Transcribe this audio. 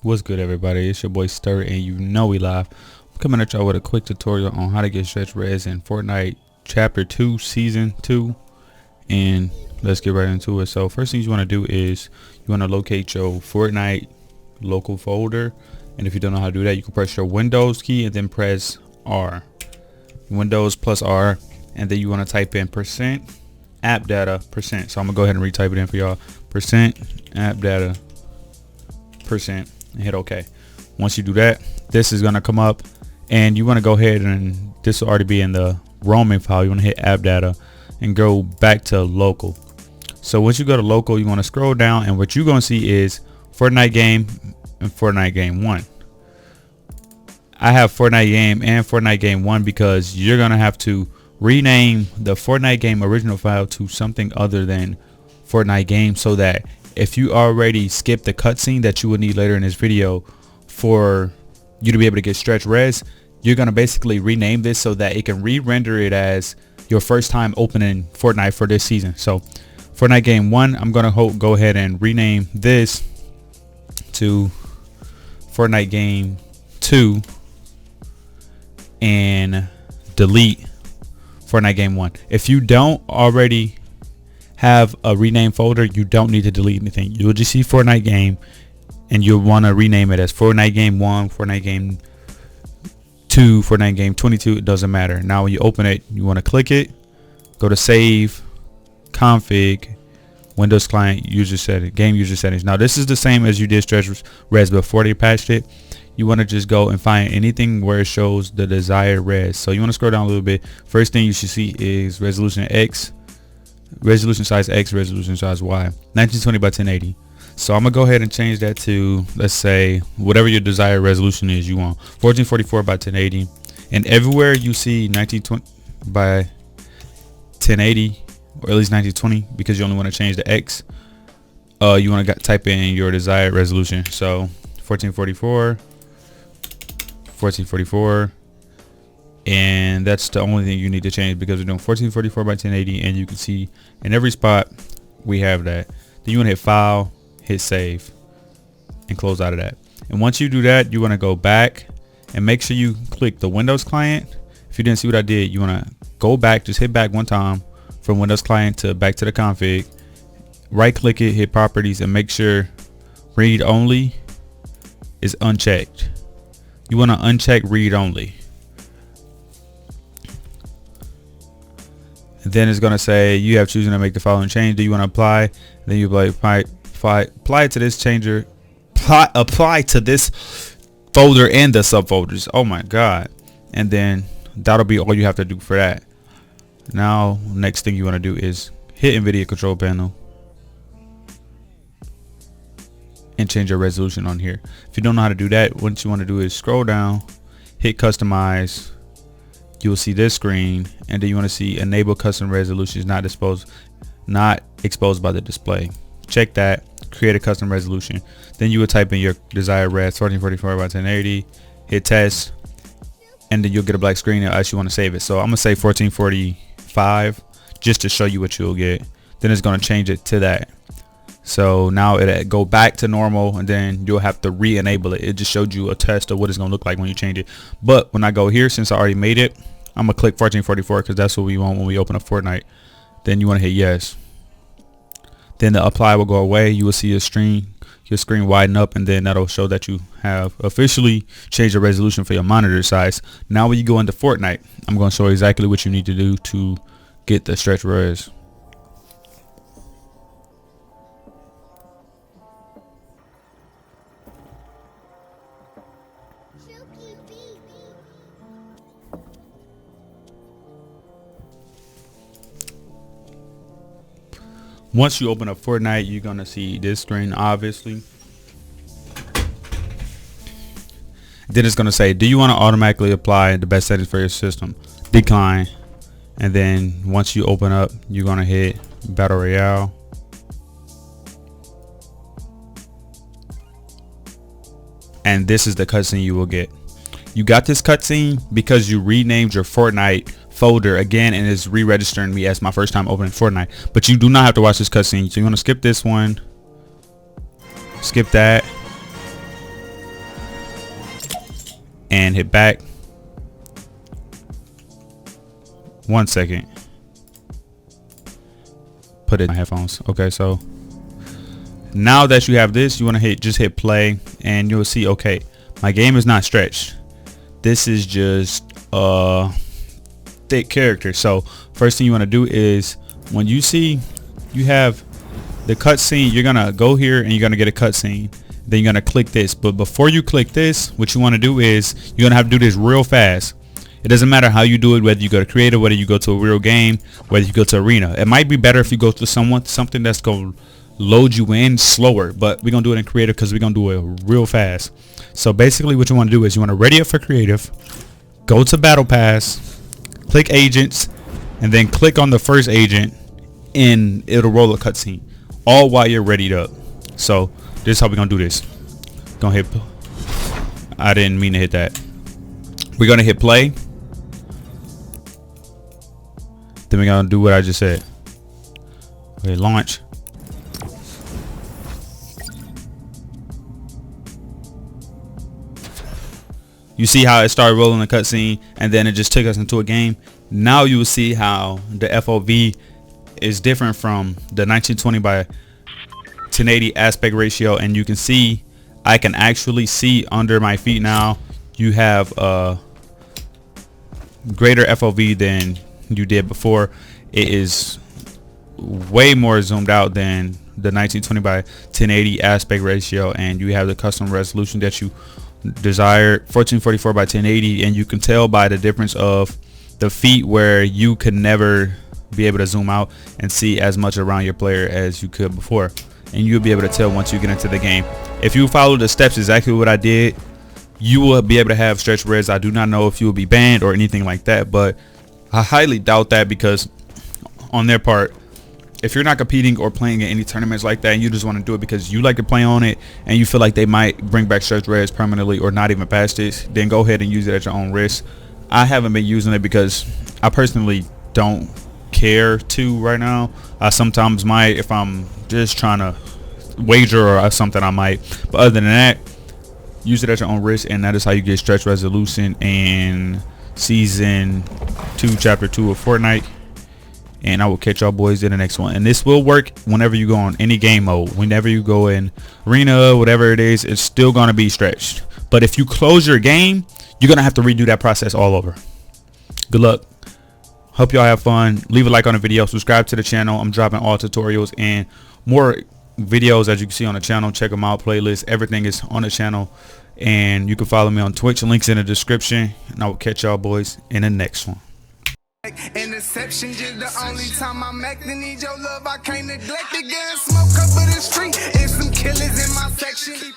What's good, everybody? It's your boy Stir, and you know we live. I'm coming at y'all with a quick tutorial on how to get stretch res in Fortnite Chapter 2, Season 2, and let's get right into it. So first thing you want to do is you want to locate your Fortnite local folder, and if you don't know how to do that, you can press your Windows key and then press R. Windows plus R, and then you want to type in %app data %. So I'm gonna go ahead and retype it in for y'all. %app data %. And hit OK. Once you do that, this is gonna come up, and you want to go ahead, and this will already be in the roaming file. You want to hit app data and go back to local. So once you go to local, you want to scroll down, and what you're gonna see is Fortnite game and Fortnite game 1. I have Fortnite game and Fortnite game 1 because you're gonna have to rename the Fortnite game original file to something other than Fortnite game, so that if you already skipped the cutscene that you will need later in this video for you to be able to get stretch res, you're going to basically rename this so that it can re-render it as your first time opening Fortnite for this season. So Fortnite game 1, I'm going to go ahead and rename this to Fortnite game 2 and delete Fortnite game 1. If you don't already have a rename folder, you don't need to delete anything. You'll just see Fortnite game, and you'll want to rename it as Fortnite game 1, Fortnite game 2, Fortnite game 22. It doesn't matter. Now when you open it, you want to click it, go to save, config, Windows client, user settings, game user settings. Now this is the same as you did stretch res before they patched it. You want to just go and find anything where it shows the desired res. So you want to scroll down a little bit. First thing you should see is resolution X, resolution size X, resolution size Y, 1920 by 1080. So I'm gonna go ahead and change that to, let's say, whatever your desired resolution is you want, 1444 by 1080. And everywhere you see 1920 by 1080, or at least 1920, because you only want to change the X, you want to type in your desired resolution. So 1444, 1444. And that's the only thing you need to change, because we're doing 1444 by 1080, and you can see in every spot we have that. Then you want to hit file, hit save, and close out of that. And once you do that, you want to go back and make sure you click the Windows client. If you didn't see what I did, you want to go back, just hit back one time from Windows client to back to the config, right click it, hit properties, and make sure read only is unchecked. You want to uncheck read only. Then it's gonna say you have chosen to make the following change. Do you want to apply? Then you apply to this changer, apply to this folder and the subfolders. Oh my god. And then that'll be all you have to do for that. Now next thing you want to do is hit NVIDIA control panel and change your resolution on here. If you don't know how to do that, what you want to do is scroll down, hit customize. You'll see this screen, and then you want to see enable custom resolutions not exposed by the display. Check that, create a custom resolution. Then you would type in your desired res, 1444 by 1080, hit test, and then you'll get a black screen that asks you want to save it. So I'm gonna say 1445 just to show you what you'll get. Then it's gonna change it to that. So now it'll go back to normal, and then you'll have to re-enable it. It just showed you a test of what it's gonna look like when you change it. But when I go here, since I already made it, I'm gonna click 1444 because that's what we want when we open up Fortnite. Then you want to hit yes. Then the apply will go away. You will see your screen widen up, and then that'll show that you have officially changed the resolution for your monitor size. Now when you go into Fortnite, I'm going to show you exactly what you need to do to get the stretch res. Once you open up Fortnite, you're gonna see this screen, obviously. Then it's gonna say, do you want to automatically apply the best settings for your system? Decline. And then once you open up, you're gonna hit battle royale. And this is the cutscene you will get. You got this cutscene because you renamed your Fortnite folder again, and it's re-registering me as my first time opening Fortnite. But you do not have to watch this cutscene, so you want to skip this one, skip that, and hit back. 1 second. Put it in my headphones. Okay, so now that you have this, you want to just hit play, and you'll see, okay, my game is not stretched. This is just a thick character. So first thing you want to do is, when you see you have the cutscene, you're gonna go here and you're gonna get a cutscene. Then you're gonna click this. But before you click this, what you want to do is you're gonna have to do this real fast. It doesn't matter how you do it, whether you go to creative, whether you go to a real game, whether you go to arena. It might be better if you go to something that's gonna load you in slower, but we're gonna do it in creative because we're gonna do it real fast. So basically what you want to do is you want to ready up for creative, go to battle pass, click agents, and then click on the first agent, and it'll roll a cutscene all while you're readied up. So this is how we're gonna do this. Gonna hit, I didn't mean to hit that. We're gonna hit play, then we're gonna do what I just said. Okay, launch. You see how it started rolling the cutscene, and then it just took us into a game. Now you will see how the FOV is different from the 1920 by 1080 aspect ratio, and you can see I can actually see under my feet now. You have a greater FOV than you did before. It is way more zoomed out than the 1920 by 1080 aspect ratio, and you have the custom resolution that you desire, 1444 by 1080, and you can tell by the difference of the feet where you could never be able to zoom out and see as much around your player as you could before, and you'll be able to tell once you get into the game. If you follow the steps exactly what I did, you will be able to have stretch res. I do not know if you will be banned or anything like that, but I highly doubt that, because on their part, if you're not competing or playing in any tournaments like that and you just want to do it because you like to play on it and you feel like they might bring back stretch res permanently or not even past this, then go ahead and use it at your own risk. I haven't been using it because I personally don't care to right now. I sometimes might, if I'm just trying to wager or something, I might, but other than that, use it at your own risk. And that is how you get stretch resolution in season 2 chapter 2 of Fortnite. And I will catch y'all boys in the next one. And this will work whenever you go on any game mode. Whenever you go in arena, whatever it is, it's still going to be stretched. But if you close your game, you're going to have to redo that process all over. Good luck. Hope y'all have fun. Leave a like on the video. Subscribe to the channel. I'm dropping all tutorials and more videos as you can see on the channel. Check them out. Playlists. Everything is on the channel. And you can follow me on Twitch. Links in the description. And I will catch y'all boys in the next one. Interception, just the only time I'm acting. Need your love, I can't neglect it. Getting smoke up in the street, and some killers in my section.